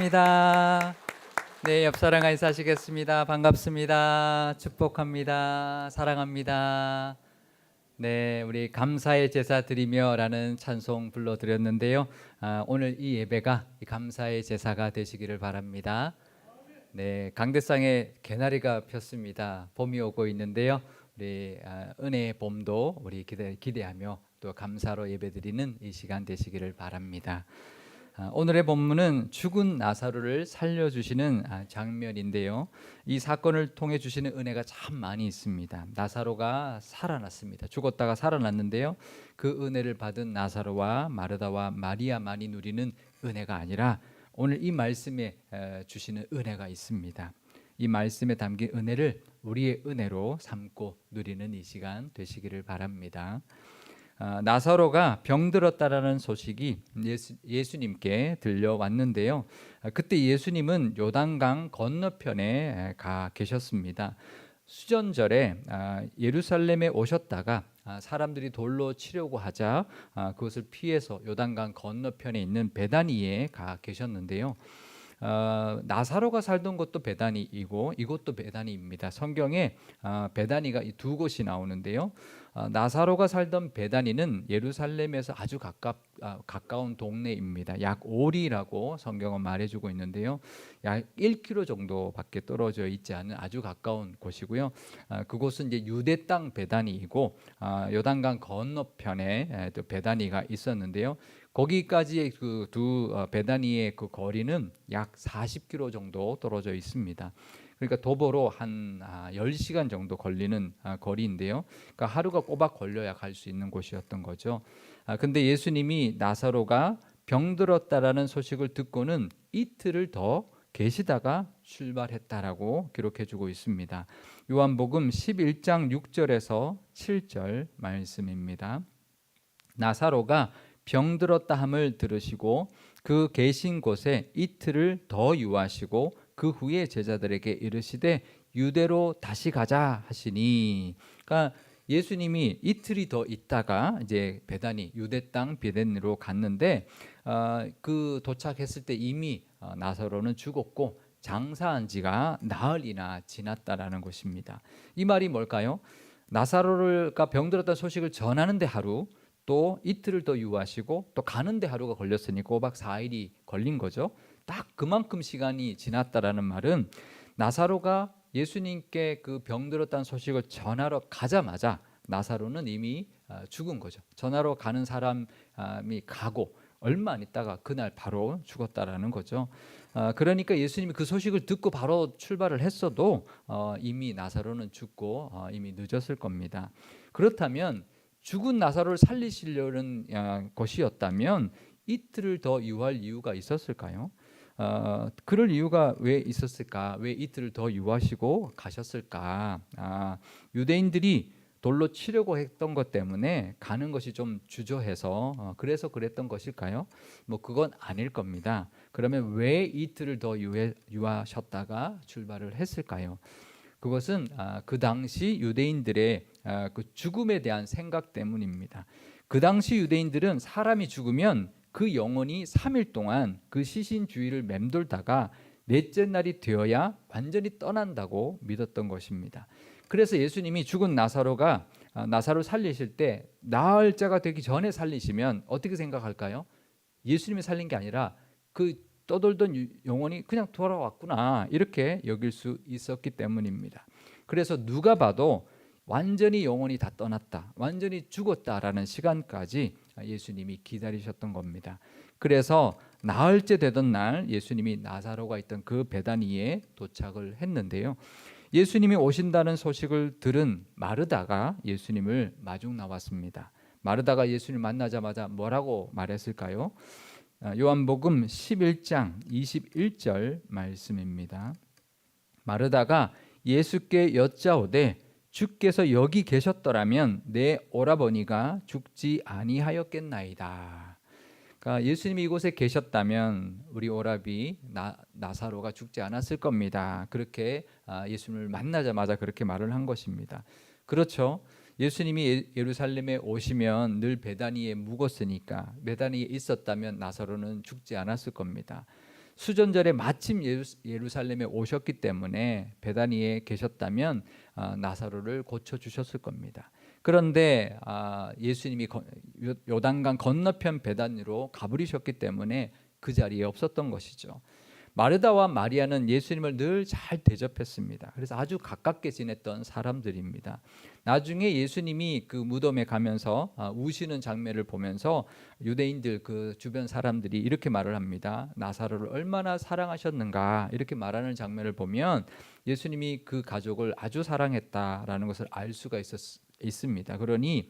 축복합니다. 네, 옆사람 가 인사하시겠습니다. 반갑습니다. 축복합니다. 사랑합니다. 네, 우리 감사의 제사 드리며라는 찬송 불러드렸는데요. 오늘 이 예배가 이 감사의 제사가 되시기를 바랍니다. 네, 강대상에 개나리가 폈습니다. 봄이 오고 있는데요. 우리 은혜의 봄도 우리 기대하며 또 감사로 예배드리는 이 시간 되시기를 바랍니다. 오늘의 본문은 죽은 나사로를 살려주시는 장면인데요. 이 사건을 통해 주시는 은혜가 참 많이 있습니다. 나사로가 살아났습니다. 죽었다가 살아났는데요. 그 은혜를 받은 나사로와 마르다와 마리아만이 누리는 은혜가 아니라 오늘 이 말씀에 주시는 은혜가 있습니다. 이 말씀에 담긴 은혜를 우리의 은혜로 삼고 누리는 이 시간 되시기를 바랍니다. 나사로가 병들었다라는 소식이 예수님께 들려왔는데요. 그때 예수님은 요단강 건너편에 가 계셨습니다. 수전절에 예루살렘에 오셨다가 사람들이 돌로 치려고 하자 그것을 피해서 요단강 건너편에 있는 베다니에 가 계셨는데요. 나사로가 살던 곳도 베다니이고 이곳도 베다니입니다. 성경에 베다니가 이 두 곳이 나오는데요. 나사로가 살던 베다니는 예루살렘에서 아주 가까운 동네입니다. 약 오리라고 성경은 말해주고 있는데요. 약 1km 정도밖에 떨어져 있지 않은 아주 가까운 곳이고요. 그곳은 이제 유대 땅 베다니이고 요단강 건너편에 또 베다니가 있었는데요. 거기까지의 그 두 베다니의 그 거리는 약 40km 정도 떨어져 있습니다. 그러니까 도보로 한 10시간 정도 걸리는 거리인데요. 그러니까 하루가 꼬박 걸려야 갈 수 있는 곳이었던 거죠. 근데 예수님이 나사로가 병들었다라는 소식을 듣고는 이틀을 더 계시다가 출발했다라고 기록해주고 있습니다. 요한복음 11장 6절에서 7절 말씀입니다. 나사로가 병들었다 함을 들으시고 그 계신 곳에 이틀을 더 유하시고 그 후에 제자들에게 이르시되 유대로 다시 가자 하시니, 그러니까 예수님이 이틀이 더 있다가 이제 베다니 유대 땅 베다니로 갔는데 그 도착했을 때 이미 나사로는 죽었고 장사한 지가 나흘이나 지났다라는 것입니다. 이 말이 뭘까요? 나사로가 병들었다는 소식을 전하는데 하루, 또 이틀을 더 유하시고 또 가는데 하루가 걸렸으니 꼬박 4일이 걸린 거죠. 딱 그만큼 시간이 지났다라는 말은 나사로가 예수님께 그 병들었다는 소식을 전하러 가자마자 나사로는 이미 죽은 거죠. 전하러 가는 사람이 가고 얼마 안 있다가 그날 바로 죽었다라는 거죠. 그러니까 예수님이 그 소식을 듣고 바로 출발을 했어도 이미 나사로는 죽고 이미 늦었을 겁니다. 그렇다면 죽은 나사로를 살리시려는 것이었다면 이틀을 더 유할 이유가 있었을까요? 그럴 이유가 왜 있었을까? 왜 이틀을 더 유하시고 가셨을까? 유대인들이 돌로 치려고 했던 것 때문에 가는 것이 좀 주저해서 그래서 그랬던 것일까요? 뭐 그건 아닐 겁니다. 그러면 왜 이틀을 더 유하셨다가 출발을 했을까요? 그것은 그 당시 유대인들의 그 죽음에 대한 생각 때문입니다. 그 당시 유대인들은 사람이 죽으면 그 영혼이 3일 동안 그 시신주의를 맴돌다가 넷째 날이 되어야 완전히 떠난다고 믿었던 것입니다. 그래서 예수님이 죽은 나사로 살리실 때 나을 자가 되기 전에 살리시면 어떻게 생각할까요? 예수님이 살린 게 아니라 그 떠돌던 영혼이 그냥 돌아왔구나 이렇게 여길 수 있었기 때문입니다. 그래서 누가 봐도 완전히 영혼이 다 떠났다, 완전히 죽었다라는 시간까지 예수님이 기다리셨던 겁니다. 그래서 나흘째 되던 날 예수님이 나사로가 있던 그 베다니에 도착을 했는데요. 예수님이 오신다는 소식을 들은 마르다가 예수님을 마중 나왔습니다. 마르다가 예수님을 만나자마자 뭐라고 말했을까요? 요한복음 11장 21절 말씀입니다. 마르다가 예수께 여짜오되 주께서 여기 계셨더라면 내 오라버니가 죽지 아니하였겠나이다. 그러니까 예수님이 이곳에 계셨다면 우리 오라비 나사로가 죽지 않았을 겁니다. 그렇게 예수님을 만나자마자 그렇게 말을 한 것입니다. 그렇죠. 예수님이 예루살렘에 오시면 늘 베다니에 묵었으니까 베다니에 있었다면 나사로는 죽지 않았을 겁니다. 수전절에 마침 예루살렘에 오셨기 때문에 베다니에 계셨다면 나사로를 고쳐주셨을 겁니다. 그런데 예수님이 요단강 건너편 베다니로 가버리셨기 때문에 그 자리에 없었던 것이죠. 마르다와 마리아는 예수님을 늘 잘 대접했습니다. 그래서 아주 가깝게 지냈던 사람들입니다. 나중에 예수님이 그 무덤에 가면서 우시는 장면을 보면서 유대인들 그 주변 사람들이 이렇게 말을 합니다. 나사로를 얼마나 사랑하셨는가 이렇게 말하는 장면을 보면 예수님이 그 가족을 아주 사랑했다라는 것을 알 수가 있습니다. 그러니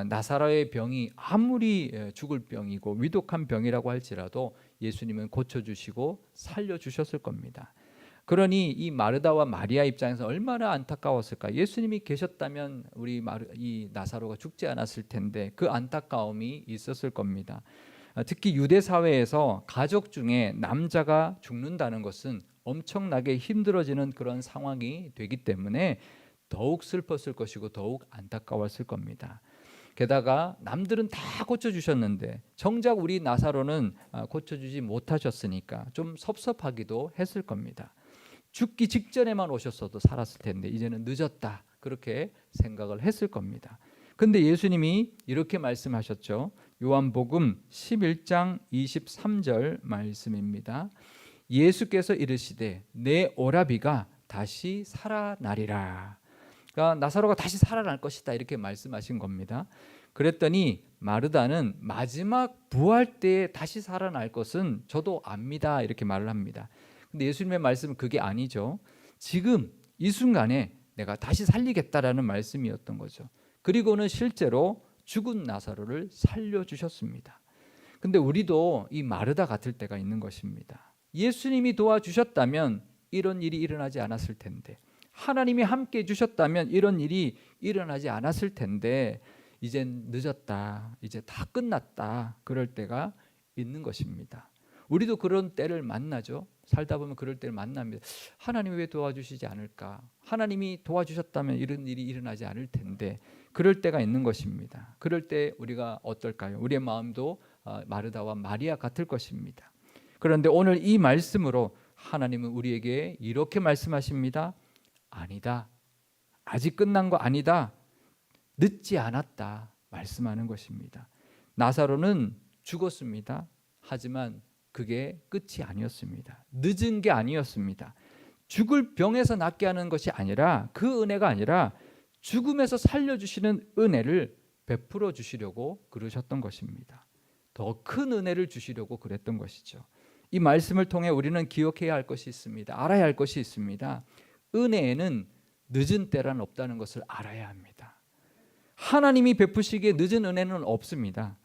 나사로의 병이 아무리 죽을 병이고 위독한 병이라고 할지라도 예수님은 고쳐주시고 살려주셨을 겁니다. 그러니 이 마르다와 마리아 입장에서 얼마나 안타까웠을까. 예수님이 계셨다면 이 나사로가 죽지 않았을 텐데 그 안타까움이 있었을 겁니다. 특히 유대 사회에서 가족 중에 남자가 죽는다는 것은 엄청나게 힘들어지는 그런 상황이 되기 때문에 더욱 슬펐을 것이고 더욱 안타까웠을 겁니다. 게다가 남들은 다 고쳐주셨는데 정작 우리 나사로는 고쳐주지 못하셨으니까 좀 섭섭하기도 했을 겁니다. 죽기 직전에만 오셨어도 살았을 텐데 이제는 늦었다 그렇게 생각을 했을 겁니다. 근데 예수님이 이렇게 말씀하셨죠. 요한복음 11장 23절 말씀입니다. 예수께서 이르시되 내 오라비가 다시 살아나리라. 그러니까 나사로가 다시 살아날 것이다 이렇게 말씀하신 겁니다. 그랬더니 마르다는 마지막 부활 때에 다시 살아날 것은 저도 압니다 이렇게 말을 합니다. 근데 예수님의 말씀은 그게 아니죠. 지금 이 순간에 내가 다시 살리겠다라는 말씀이었던 거죠. 그리고는 실제로 죽은 나사로를 살려주셨습니다. 근데 우리도 이 마르다 같을 때가 있는 것입니다. 예수님이 도와주셨다면 이런 일이 일어나지 않았을 텐데, 하나님이 함께 해주셨다면 이런 일이 일어나지 않았을 텐데 이젠 늦었다, 이제 다 끝났다 그럴 때가 있는 것입니다. 우리도 그런 때를 만나죠. 살다 보면 그럴 때를 만납니다. 하나님이 왜 도와주시지 않을까? 하나님이 도와주셨다면 이런 일이 일어나지 않을 텐데 그럴 때가 있는 것입니다. 그럴 때 우리가 어떨까요? 우리의 마음도 마르다와 마리아 같을 것입니다. 그런데 오늘 이 말씀으로 하나님은 우리에게 이렇게 말씀하십니다. 아니다. 아직 끝난 거 아니다. 늦지 않았다. 말씀하는 것입니다. 나사로는 죽었습니다. 하지만 그게 끝이 아니었습니다. 늦은 게 아니었습니다. 죽을 병에서 낫게 하는 것이 아니라 그 은혜가 아니라 죽음에서 살려주시는 은혜를 베풀어 주시려고 그러셨던 것입니다. 더 큰 은혜를 주시려고 그랬던 것이죠. 이 말씀을 통해 우리는 기억해야 할 것이 있습니다. 알아야 할 것이 있습니다. 은혜에는 늦은 때란 없다는 것을 알아야 합니다. 하나님이 베푸시기에 늦은 은혜는 없습니다.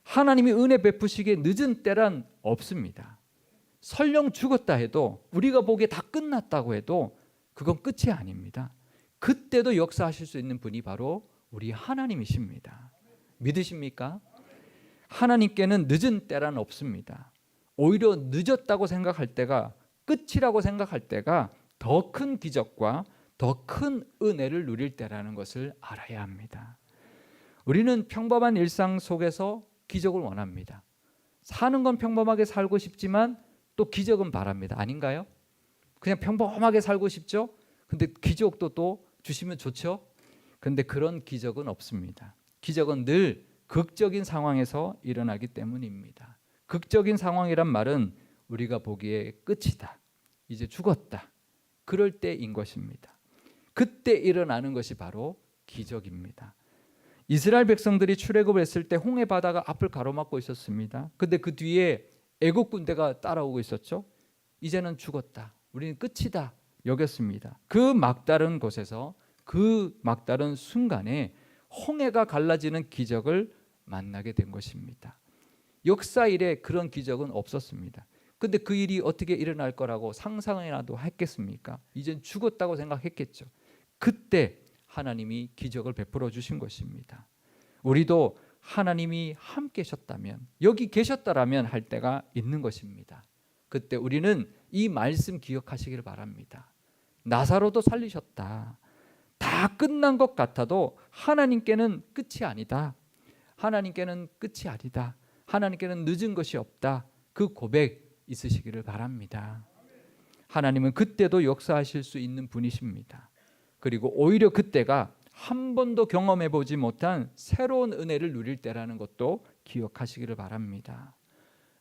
하나님이 은혜 베푸시기에 늦은 때란 없습니다. 설령 죽었다 해도 우리가 보기에 다 끝났다고 해도 그건 끝이 아닙니다. 그때도 역사하실 수 있는 분이 바로 우리 하나님이십니다. 믿으십니까? 하나님께는 늦은 때란 없습니다. 오히려 늦었다고 생각할 때가, 끝이라고 생각할 때가 더 큰 기적과 더 큰 은혜를 누릴 때라는 것을 알아야 합니다. 우리는 평범한 일상 속에서 기적을 원합니다. 사는 건 평범하게 살고 싶지만 또 기적은 바랍니다. 아닌가요? 그냥 평범하게 살고 싶죠? 근데 기적도 또 주시면 좋죠? 근데 그런 기적은 없습니다. 기적은 늘 극적인 상황에서 일어나기 때문입니다. 극적인 상황이란 말은 우리가 보기에 끝이다, 이제 죽었다, 그럴 때인 것입니다. 그때 일어나는 것이 바로 기적입니다. 이스라엘 백성들이 출애굽을 했을 때 홍해 바다가 앞을 가로막고 있었습니다. 근데 그 뒤에 애국 군대가 따라오고 있었죠. 이제는 죽었다, 우리는 끝이다 여겼습니다. 그 막다른 곳에서, 그 막다른 순간에 홍해가 갈라지는 기적을 만나게 된 것입니다. 역사 이래 그런 기적은 없었습니다. 근데 그 일이 어떻게 일어날 거라고 상상이라도 했겠습니까? 이젠 죽었다고 생각했겠죠. 그때 하나님이 기적을 베풀어 주신 것입니다. 우리도 하나님이 함께 계셨다면, 여기 계셨다라면 할 때가 있는 것입니다. 그때 우리는 이 말씀 기억하시길 바랍니다. 나사로도 살리셨다. 다 끝난 것 같아도 하나님께는 끝이 아니다. 하나님께는 끝이 아니다. 하나님께는 늦은 것이 없다. 그 고백 있으시기를 바랍니다. 하나님은 그때도 역사하실 수 있는 분이십니다. 그리고 오히려 그때가 한 번도 경험해 보지 못한 새로운 은혜를 누릴 때라는 것도 기억하시기를 바랍니다.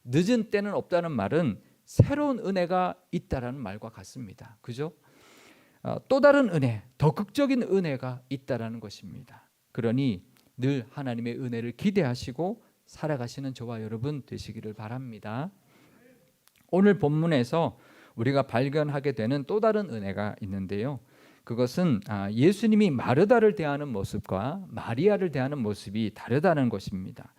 늦은 때는 없다는 말은 새로운 은혜가 있다라는 말과 같습니다. 그죠? 또 다른 은혜, 더 극적인 은혜가 있다라는 것입니다. 그러니 늘 하나님의 은혜를 기대하시고 살아가시는 저와 여러분 되시기를 바랍니다. 오늘 본문에서 우리가 발견하게 되는 또 다른 은혜가 있는데요. 그것은 예수님이 마르다를 대하는 모습과 마리아를 대하는 모습이 다르다는 것입니다.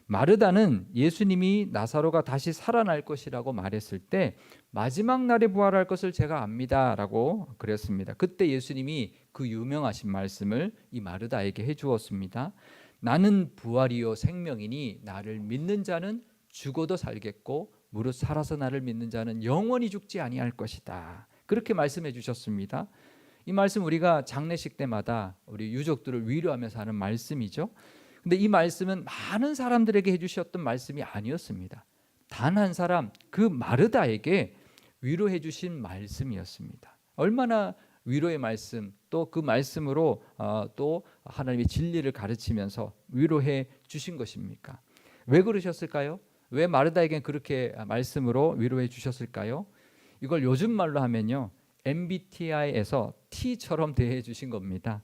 마르다는 예수님이 나사로가 다시 살아날 것이라고 말했을 때 마지막 날에 부활할 것을 제가 압니다 라고 그랬습니다. 그때 예수님이 그 유명하신 말씀을 이 마르다에게 해주었습니다. 나는 부활이요 생명이니 나를 믿는 자는 죽어도 살겠고 무릇 살아서 나를 믿는 자는 영원히 죽지 아니할 것이다. 그렇게 말씀해 주셨습니다. 이 말씀 우리가 장례식 때마다 우리 유족들을 위로하면서 하는 말씀이죠. 근데 이 말씀은 많은 사람들에게 해주셨던 말씀이 아니었습니다. 단 한 사람, 그 마르다에게 위로해 주신 말씀이었습니다. 얼마나 위로의 말씀, 또 그 말씀으로 또 하나님의 진리를 가르치면서 위로해 주신 것입니까? 왜 그러셨을까요? 왜 마르다에겐 그렇게 말씀으로 위로해 주셨을까요? 이걸 요즘 말로 하면요, MBTI에서 T처럼 대해 주신 겁니다.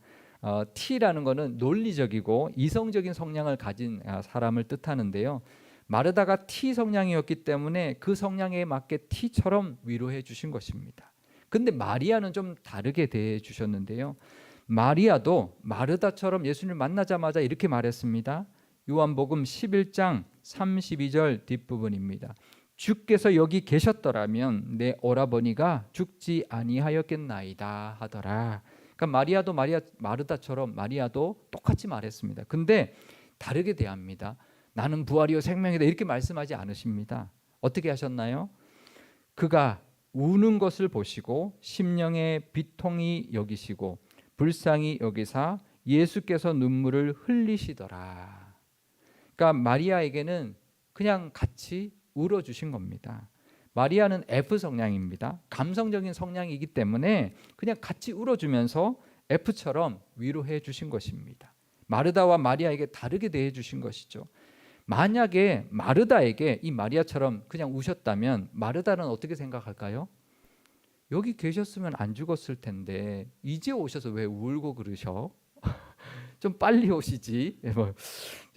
T라는 것은 논리적이고 이성적인 성향을 가진 사람을 뜻하는데요. 마르다가 T 성향이었기 때문에 그 성향에 맞게 T처럼 위로해 주신 것입니다. 근데 마리아는 좀 다르게 대해 주셨는데요. 마리아도 마르다처럼 예수님을 만나자마자 이렇게 말했습니다. 요한복음 11장 32절 뒷부분입니다. 주께서 여기 계셨더라면 내 오라버니가 죽지 아니하였겠나이다 하더라. 그러니까 마르다처럼 마리아도 똑같이 말했습니다. 근데 다르게 대합니다. 나는 부활이요 생명이다 이렇게 말씀하지 않으십니다. 어떻게 하셨나요? 그가 우는 것을 보시고 심령의 비통이 여기시고 불쌍히 여기사 예수께서 눈물을 흘리시더라. 그러니까 마리아에게는 그냥 같이 울어주신 겁니다. 마리아는 F 성향입니다. 감성적인 성향이기 때문에 그냥 같이 울어주면서 F처럼 위로해 주신 것입니다. 마르다와 마리아에게 다르게 대해 주신 것이죠. 만약에 마르다에게 이 마리아처럼 그냥 우셨다면 마르다는 어떻게 생각할까요? 여기 계셨으면 안 죽었을 텐데 이제 오셔서 왜 울고 그러셔? 좀 빨리 오시지.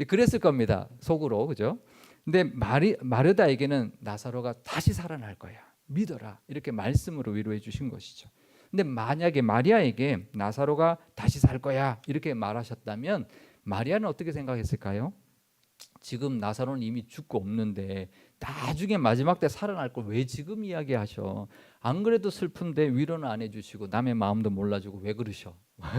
그랬을 겁니다. 속으로. 그죠? 근데 마르다에게는 나사로가 다시 살아날 거야. 믿어라. 이렇게 말씀으로 위로해 주신 것이죠. 근데 만약에 마리아에게 나사로가 다시 살 거야. 이렇게 말하셨다면 마리아는 어떻게 생각했을까요? 지금 나사로는 이미 죽고 없는데 나중에 마지막 때 살아날 걸 왜 지금 이야기하셔? 안 그래도 슬픈데 위로는 안 해주시고 남의 마음도 몰라주고 왜 그러셔?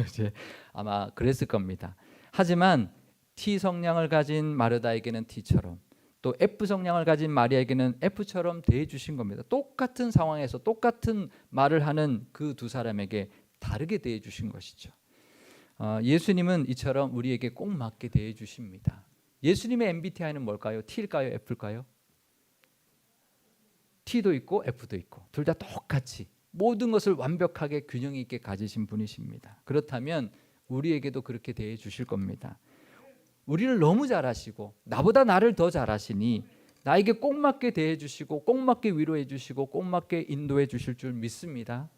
이제 아마 그랬을 겁니다. 하지만 T 성향을 가진 마르다에게는 T처럼 또 F 성향을 가진 마리아에게는 F처럼 대해 주신 겁니다. 똑같은 상황에서 똑같은 말을 하는 그 두 사람에게 다르게 대해 주신 것이죠. 예수님은 이처럼 우리에게 꼭 맞게 대해 주십니다. 예수님의 MBTI는 뭘까요? T일까요? F일까요? T도 있고 F도 있고 둘 다 똑같이 모든 것을 완벽하게 균형 있게 가지신 분이십니다. 그렇다면 우리에게도 그렇게 대해 주실 겁니다. 우리를 너무 잘 아시고 나보다 나를 더 잘 아시니 나에게 꼭 맞게 대해 주시고 꼭 맞게 위로해 주시고 꼭 맞게 인도해 주실 줄 믿습니다.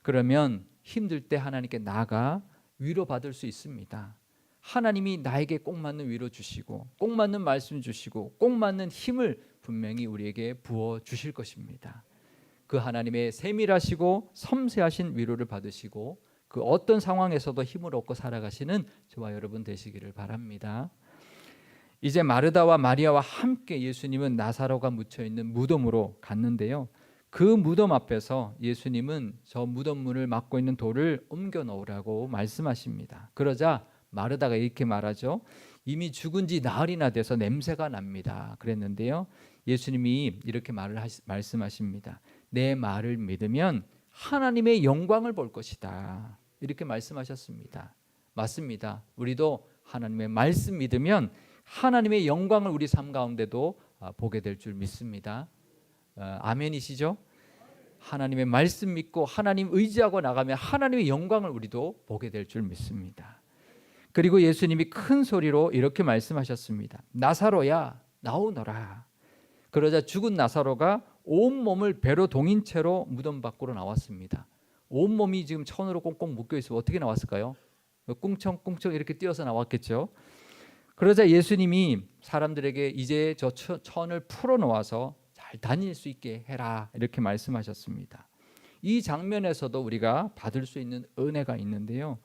그러면 힘들 때 하나님께 나아가 위로받을 수 있습니다. 하나님이 나에게 꼭 맞는 위로 주시고 꼭 맞는 말씀 주시고 꼭 맞는 힘을 분명히 우리에게 부어 주실 것입니다. 그 하나님의 세밀하시고 섬세하신 위로를 받으시고 그 어떤 상황에서도 힘을 얻고 살아가시는 저와 여러분 되시기를 바랍니다. 이제 마르다와 마리아와 함께 예수님은 나사로가 묻혀있는 무덤으로 갔는데요. 그 무덤 앞에서 예수님은 저 무덤 문을 막고 있는 돌을 옮겨 놓으라고 말씀하십니다. 그러자 마르다가 이렇게 말하죠. 이미 죽은 지 나흘이나 돼서 냄새가 납니다. 그랬는데요. 예수님이 이렇게 말씀하십니다. 내 말을 믿으면 하나님의 영광을 볼 것이다. 이렇게 말씀하셨습니다. 맞습니다. 우리도 하나님의 말씀 믿으면 하나님의 영광을 우리 삶 가운데도 보게 될 줄 믿습니다. 아멘이시죠? 하나님의 말씀 믿고 하나님 의지하고 나가면 하나님의 영광을 우리도 보게 될 줄 믿습니다. 그리고 예수님이 큰 소리로 이렇게 말씀하셨습니다. 나사로야 나오너라. 그러자 죽은 나사로가 온몸을 배로 동인 채로 무덤 밖으로 나왔습니다. 온몸이 지금 천으로 꽁꽁 묶여 있으면 어떻게 나왔을까요? 꿍청꿍청 이렇게 뛰어서 나왔겠죠. 그러자 예수님이 사람들에게 이제 저 천을 풀어놓아서 잘 다닐 수 있게 해라 이렇게 말씀하셨습니다. 이 장면에서도 우리가 받을 수 있는 은혜가 있는데요.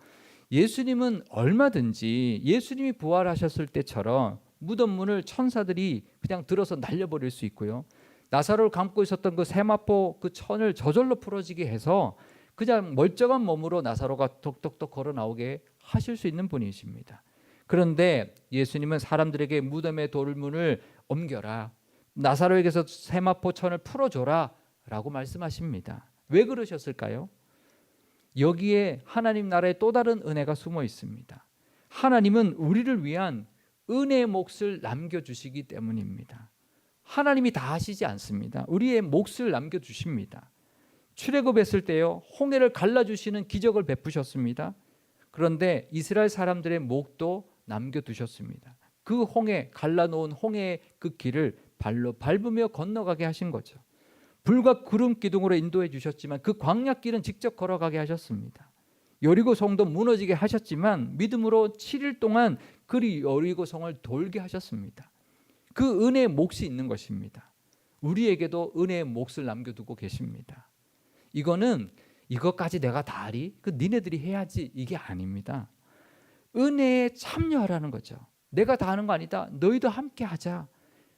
예수님은 얼마든지 예수님이 부활하셨을 때처럼 무덤 문을 천사들이 그냥 들어서 날려버릴 수 있고요. 나사로를 감고 있었던 그 세마포 그 천을 저절로 풀어지게 해서 그냥 멀쩡한 몸으로 나사로가 톡톡톡 걸어 나오게 하실 수 있는 분이십니다. 그런데 예수님은 사람들에게 무덤의 돌문을 옮겨라, 나사로에게서 세마포 천을 풀어줘라 라고 말씀하십니다. 왜 그러셨을까요? 여기에 하나님 나라의 또 다른 은혜가 숨어 있습니다. 하나님은 우리를 위한 은혜의 몫을 남겨주시기 때문입니다. 하나님이 다 하시지 않습니다. 우리의 몫을 남겨주십니다. 출애굽했을 때요, 홍해를 갈라주시는 기적을 베푸셨습니다. 그런데 이스라엘 사람들의 몫도 남겨두셨습니다. 그 홍해, 갈라놓은 홍해의 그 길을 발로 밟으며 건너가게 하신 거죠. 불과 구름 기둥으로 인도해 주셨지만 그 광야길은 직접 걸어가게 하셨습니다. 여리고 성도 무너지게 하셨지만 믿음으로 7일 동안 그 여리고 성을 돌게 하셨습니다. 그 은혜의 몫이 있는 것입니다. 우리에게도 은혜의 몫을 남겨두고 계십니다. 이거는 이것까지 내가 다 하리? 그 니네들이 해야지 이게 아닙니다. 은혜에 참여하라는 거죠. 내가 다 하는 거 아니다. 너희도 함께 하자.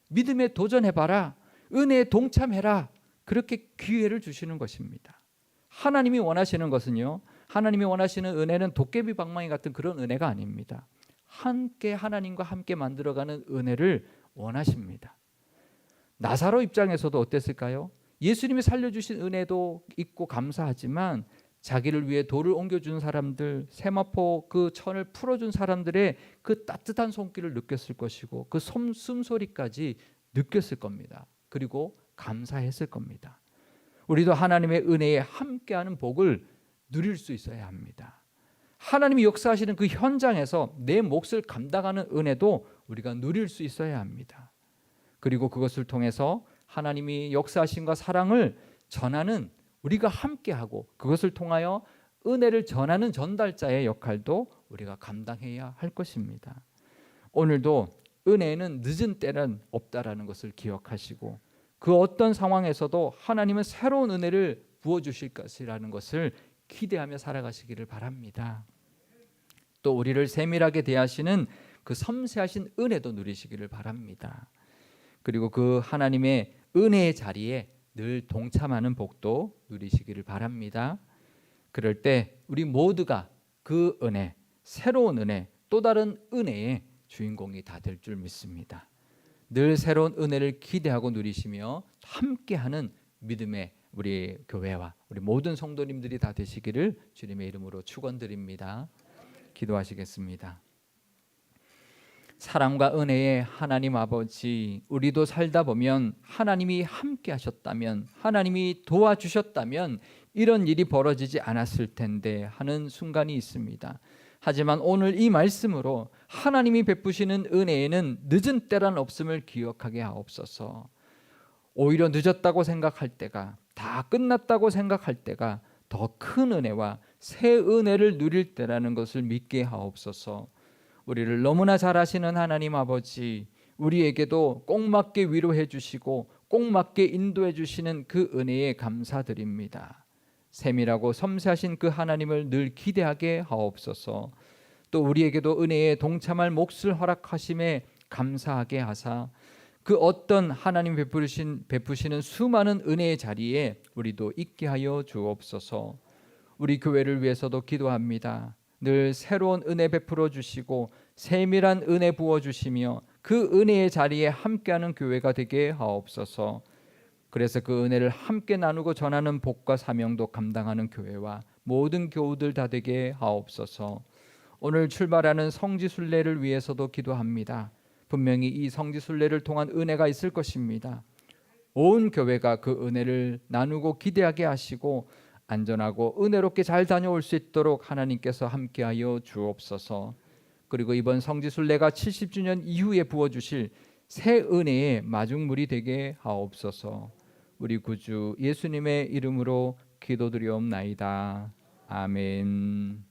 믿음에 도전해봐라. 은혜에 동참해라. 그렇게 기회를 주시는 것입니다. 하나님이 원하시는 것은요, 하나님이 원하시는 은혜는 도깨비 방망이 같은 그런 은혜가 아닙니다. 함께 하나님과 함께 만들어가는 은혜를 원하십니다. 나사로 입장에서도 어땠을까요? 예수님이 살려주신 은혜도 있고 감사하지만 자기를 위해 돌을 옮겨준 사람들, 세마포 그 천을 풀어준 사람들의 그 따뜻한 손길을 느꼈을 것이고 그 숨소리까지 느꼈을 겁니다. 그리고 감사했을 겁니다. 우리도 하나님의 은혜에 함께하는 복을 누릴 수 있어야 합니다. 하나님이 역사하시는 그 현장에서 내 몫을 감당하는 은혜도 우리가 누릴 수 있어야 합니다. 그리고 그것을 통해서 하나님이 역사하신과 사랑을 전하는 우리가 함께하고 그것을 통하여 은혜를 전하는 전달자의 역할도 우리가 감당해야 할 것입니다. 오늘도 은혜에는 늦은 때는 없다라는 것을 기억하시고 그 어떤 상황에서도 하나님은 새로운 은혜를 부어주실 것이라는 것을 기대하며 살아가시기를 바랍니다. 또 우리를 세밀하게 대하시는 그 섬세하신 은혜도 누리시기를 바랍니다. 그리고 그 하나님의 은혜의 자리에 늘 동참하는 복도 누리시기를 바랍니다. 그럴 때 우리 모두가 그 은혜, 새로운 은혜, 또 다른 은혜의 주인공이 다 될 줄 믿습니다. 늘 새로운 은혜를 기대하고 누리시며 함께하는 믿음의 우리 교회와 우리 모든 성도님들이 다 되시기를 주님의 이름으로 축원드립니다. 기도하시겠습니다. 사랑과 은혜의 하나님 아버지, 우리도 살다 보면 하나님이 함께 하셨다면, 하나님이 도와주셨다면 이런 일이 벌어지지 않았을 텐데 하는 순간이 있습니다. 하지만 오늘 이 말씀으로 하나님이 베푸시는 은혜에는 늦은 때란 없음을 기억하게 하옵소서. 오히려 늦었다고 생각할 때가, 다 끝났다고 생각할 때가 더 큰 은혜와 새 은혜를 누릴 때라는 것을 믿게 하옵소서. 우리를 너무나 잘 아시는 하나님 아버지, 우리에게도 꼭 맞게 위로해 주시고 꼭 맞게 인도해 주시는 그 은혜에 감사드립니다. 세밀하고 섬세하신 그 하나님을 늘 기대하게 하옵소서. 또 우리에게도 은혜에 동참할 몫을 허락하심에 감사하게 하사 그 어떤 하나님 베푸시는 수많은 은혜의 자리에 우리도 있게 하여 주옵소서. 우리 교회를 위해서도 기도합니다. 늘 새로운 은혜 베풀어 주시고 세밀한 은혜 부어 주시며 그 은혜의 자리에 함께하는 교회가 되게 하옵소서. 그래서 그 은혜를 함께 나누고 전하는 복과 사명도 감당하는 교회와 모든 교우들 다 되게 하옵소서. 오늘 출발하는 성지순례를 위해서도 기도합니다. 분명히 이 성지순례를 통한 은혜가 있을 것입니다. 온 교회가 그 은혜를 나누고 기대하게 하시고 안전하고 은혜롭게 잘 다녀올 수 있도록 하나님께서 함께하여 주옵소서. 그리고 이번 성지순례가 70주년 이후에 부어주실 새 은혜의 마중물이 되게 하옵소서. 우리 구주 예수님의 이름으로 기도드리옵나이다. 아멘.